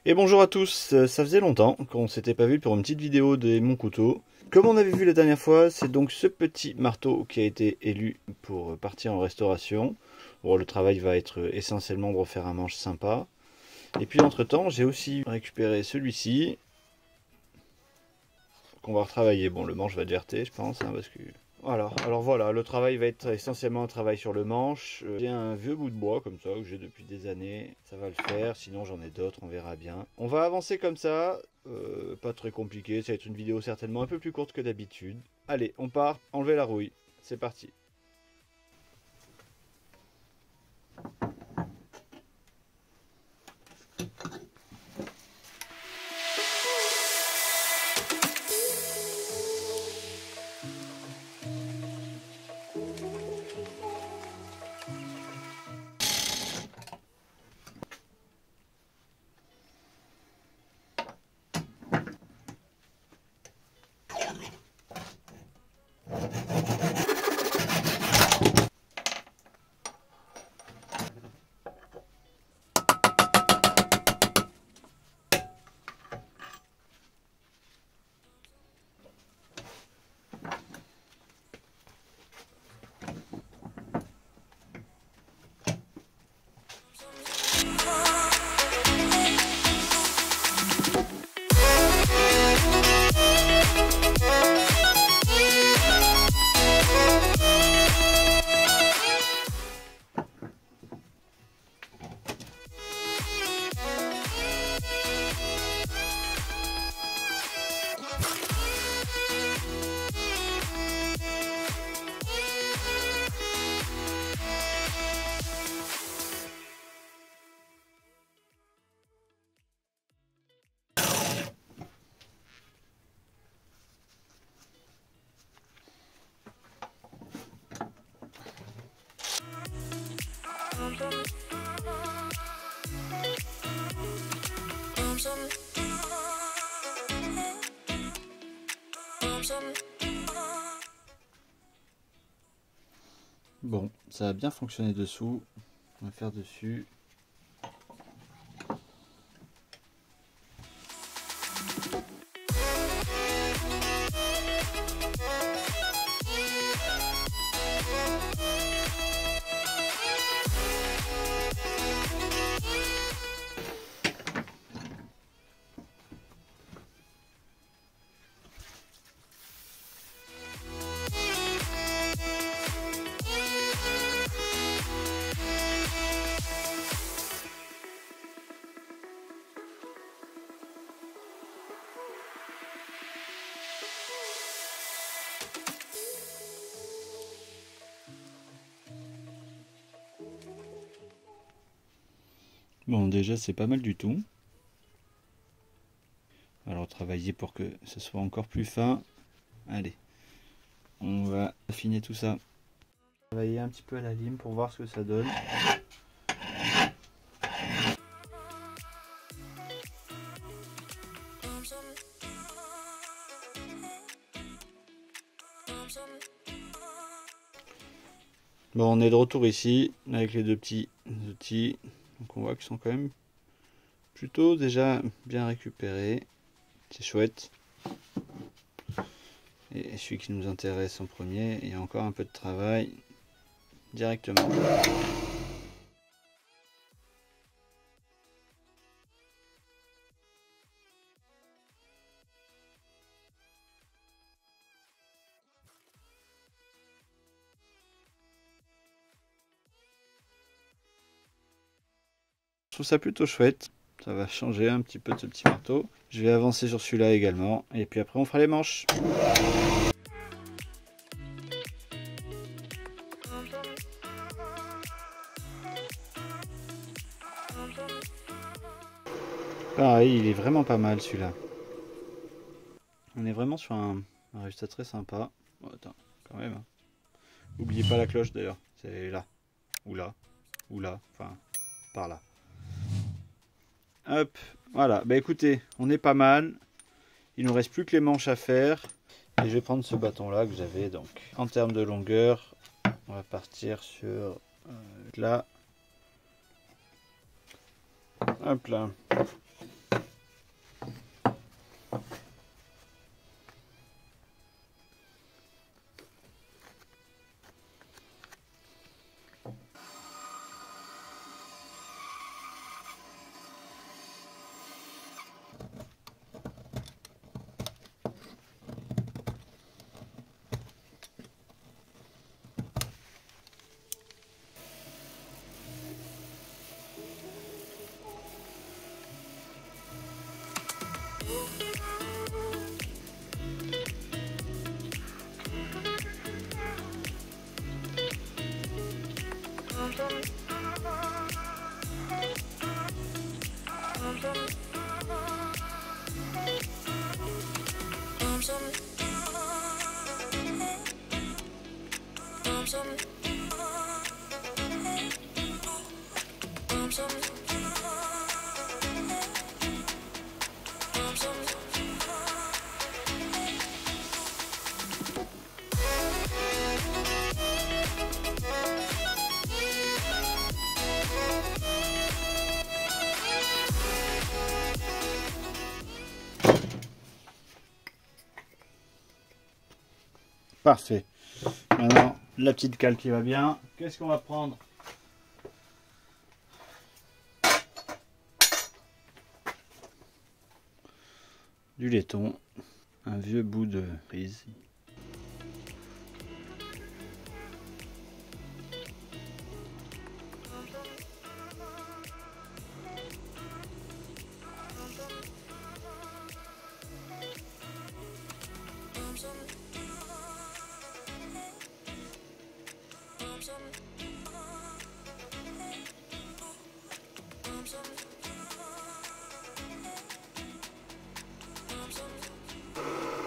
Et bonjour à tous, ça faisait longtemps qu'on s'était pas vu pour une petite vidéo de mon couteau. Comme on avait vu la dernière fois, c'est donc ce petit marteau qui a été élu pour partir en restauration. Bon, le travail va être essentiellement de refaire un manche sympa. Et puis entre temps, j'ai aussi récupéré celui-ci qu'on va retravailler. Bon, le manche va DRT, je pense, hein, parce que... Voilà, alors voilà, le travail va être essentiellement un travail sur le manche. J'ai un vieux bout de bois comme ça que j'ai depuis des années, ça va le faire, sinon j'en ai d'autres, on verra bien. On va avancer comme ça, pas très compliqué, ça va être une vidéo certainement un peu plus courte que d'habitude. Allez, on part, enlever la rouille, c'est parti. Bon, ça a bien fonctionné dessous, on va faire dessus. Bon, déjà c'est pas mal du tout. Alors travailler pour que ce soit encore plus fin. Allez, on va affiner tout ça. Travailler un petit peu à la lime pour voir ce que ça donne. Bon, on est de retour ici avec les deux petits outils. Donc on voit qu'ils sont quand même plutôt déjà bien récupérés. C'est chouette. Et celui qui nous intéresse en premier, il y a encore un peu de travail directement. Je trouve ça plutôt chouette. Ça va changer un petit peu de ce petit marteau. Je vais avancer sur celui-là également. Et puis après on fera les manches. Pareil, il est vraiment pas mal celui-là. On est vraiment sur un résultat très sympa. Oh, attends, quand même. N'oubliez pas la cloche d'ailleurs. C'est là. Ou là. ou là, enfin par là. Hop, voilà, bah écoutez, on est pas mal. Il nous reste plus que les manches à faire. Et je vais prendre ce bâton là que j'avais, donc en termes de longueur, on va partir sur là. Hop là. Parfait. Maintenant, la petite cale qui va bien. Qu'est-ce qu'on va prendre? Du laiton. Un vieux bout de prise.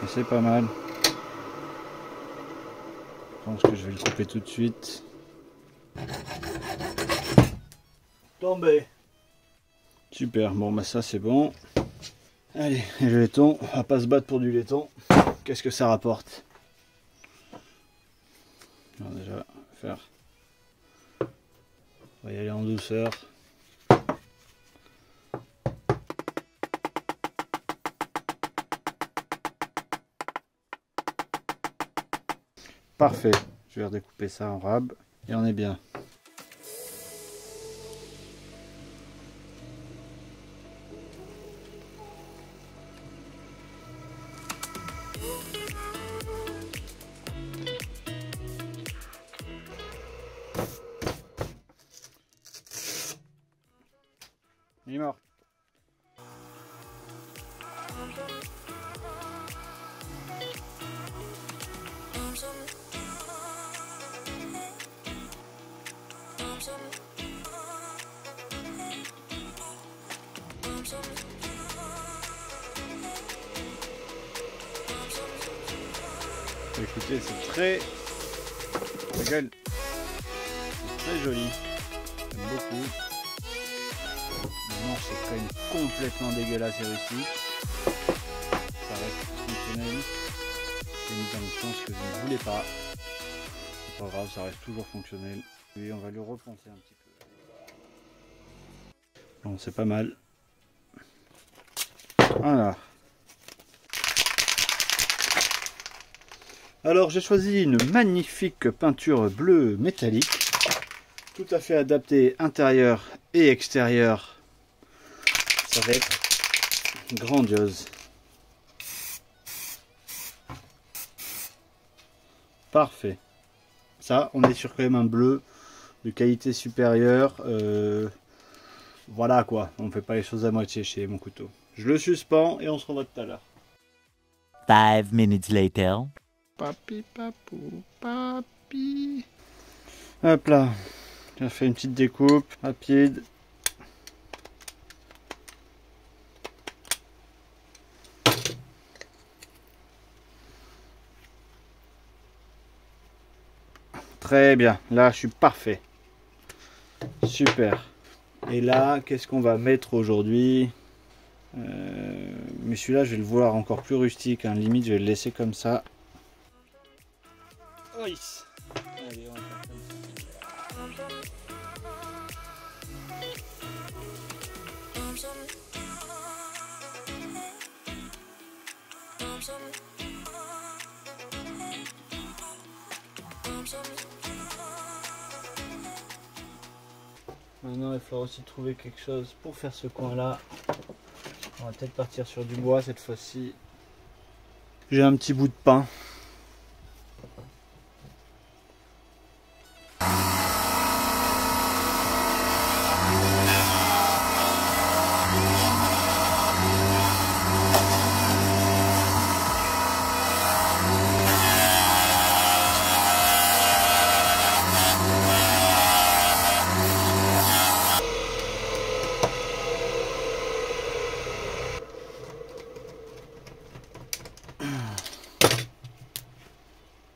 C'est pas mal. Je pense que je vais le couper tout de suite. Tombé. Super, bon bah ça c'est bon. Allez, et le laiton, on va pas se battre pour du laiton. Qu'est-ce que ça rapporte? On va déjà faire. On va y aller en douceur. Parfait, je vais redécouper ça en rab et on est bien. Il est mort. Écoutez, c'est très... Regarde. C'est très joli. J'aime beaucoup. Le manche c'est quand même complètement dégueulasse et rustique. Ça reste fonctionnel. J'ai mis dans le sens que je ne voulais pas. C'est pas grave, ça reste toujours fonctionnel. Et on va le repenser un petit peu. Bon, c'est pas mal. Voilà. Alors j'ai choisi une magnifique peinture bleue métallique, tout à fait adaptée intérieur et extérieur. Ça va être grandiose. Parfait. Ça, on est sur quand même un bleu de qualité supérieure. Voilà quoi, on ne fait pas les choses à moitié chez Mon Couteau. Je le suspends et on se revoit tout à l'heure. 5 minutes later. Papi, papou, papi. Hop là, j'ai fait une petite découpe rapide. Très bien, là je suis parfait. Super. Et là, qu'est-ce qu'on va mettre aujourd'hui? Mais celui-là, je vais le vouloir encore plus rustique, hein. Limite, je vais le laisser comme ça. Oui. Allez, on va faire comme ça. Maintenant, il faut aussi trouver quelque chose pour faire ce coin-là. On va peut-être partir sur du bois cette fois-ci. J'ai un petit bout de pain.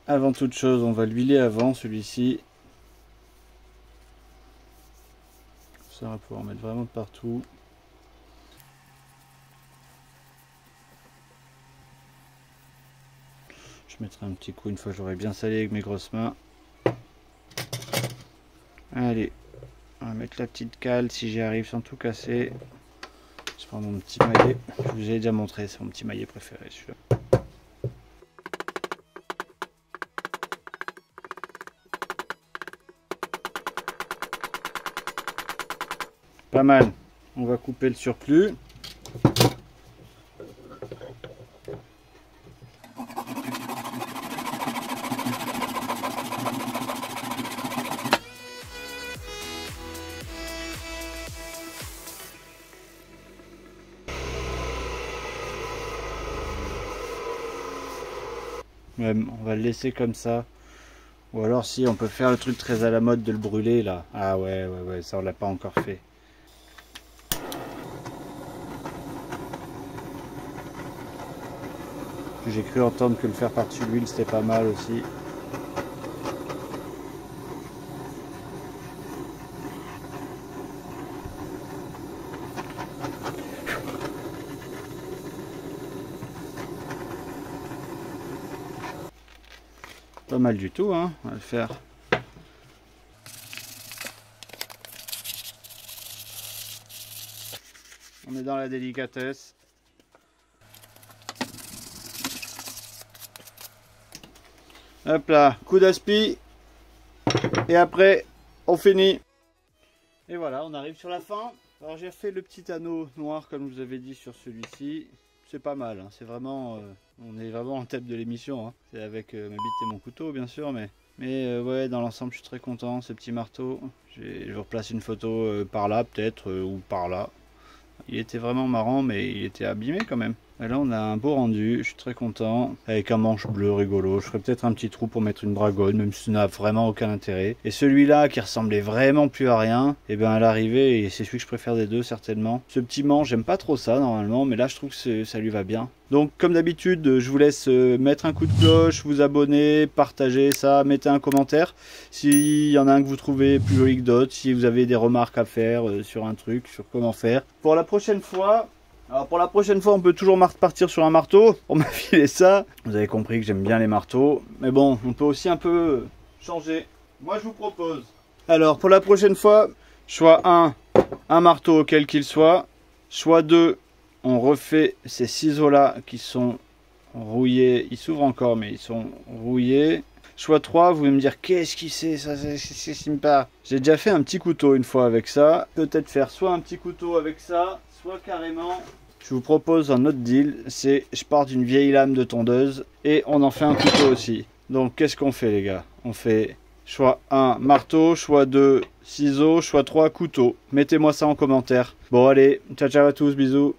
Avant toute chose, on va l'huiler avant celui-ci. Ça va pouvoir en mettre vraiment de partout. Je mettrai un petit coup une fois que j'aurai bien salé avec mes grosses mains. Allez, on va mettre la petite cale si j'y arrive sans tout casser. Je prends mon petit maillet. Je vous ai déjà montré, c'est mon petit maillet préféré celui-là. Pas mal. On va couper le surplus. Ouais, on va le laisser comme ça. Ou alors si on peut faire le truc très à la mode de le brûler là. Ah ouais, ça on l'a pas encore fait. J'ai cru entendre que le faire par-dessus l'huile c'était pas mal aussi. Pas mal du tout, hein, on va le faire. On est dans la délicatesse. Hop là, coup d'aspi. Et après, on finit. Et voilà, on arrive sur la fin. Alors j'ai fait le petit anneau noir comme je vous avais dit sur celui-ci. C'est pas mal, hein. C'est vraiment... on est vraiment en tête de l'émission, hein. C'est avec ma bite et mon couteau bien sûr, mais ouais, dans l'ensemble je suis très content. Ce petit marteau, je vous replace une photo par là peut-être, ou par là. Il était vraiment marrant, mais il était abîmé quand même. Et là on a un beau rendu, je suis très content, avec un manche bleu rigolo. Je ferai peut-être un petit trou pour mettre une dragonne, même si ça n'a vraiment aucun intérêt. Et celui-là qui ressemblait vraiment plus à rien, et bien à l'arrivée, et c'est celui que je préfère des deux certainement. Ce petit manche, j'aime pas trop ça normalement, mais là je trouve que ça lui va bien. Donc comme d'habitude, je vous laisse mettre un coup de cloche, vous abonner, partager ça, mettez un commentaire. S'il y en a un que vous trouvez plus joli que d'autres, si vous avez des remarques à faire sur un truc, sur comment faire. Pour la prochaine fois... Alors pour la prochaine fois, on peut toujours partir sur un marteau. On m'a filé ça. Vous avez compris que j'aime bien les marteaux. Mais bon, on peut aussi un peu changer. Moi, je vous propose. Alors pour la prochaine fois, choix 1, un marteau quel qu'il soit. Choix 2, on refait ces ciseaux-là qui sont rouillés. Ils s'ouvrent encore, mais ils sont rouillés. Choix 3, vous allez me dire qu'est-ce qui c'est ça, c'est pas. J'ai déjà fait un petit couteau une fois avec ça. Peut-être faire soit un petit couteau avec ça, soit carrément... Je vous propose un autre deal, c'est je pars d'une vieille lame de tondeuse et on en fait un couteau aussi. Donc qu'est-ce qu'on fait les gars? On fait choix 1 marteau, choix 2 ciseaux, choix 3 couteau. Mettez-moi ça en commentaire. Bon allez, ciao ciao à tous, bisous.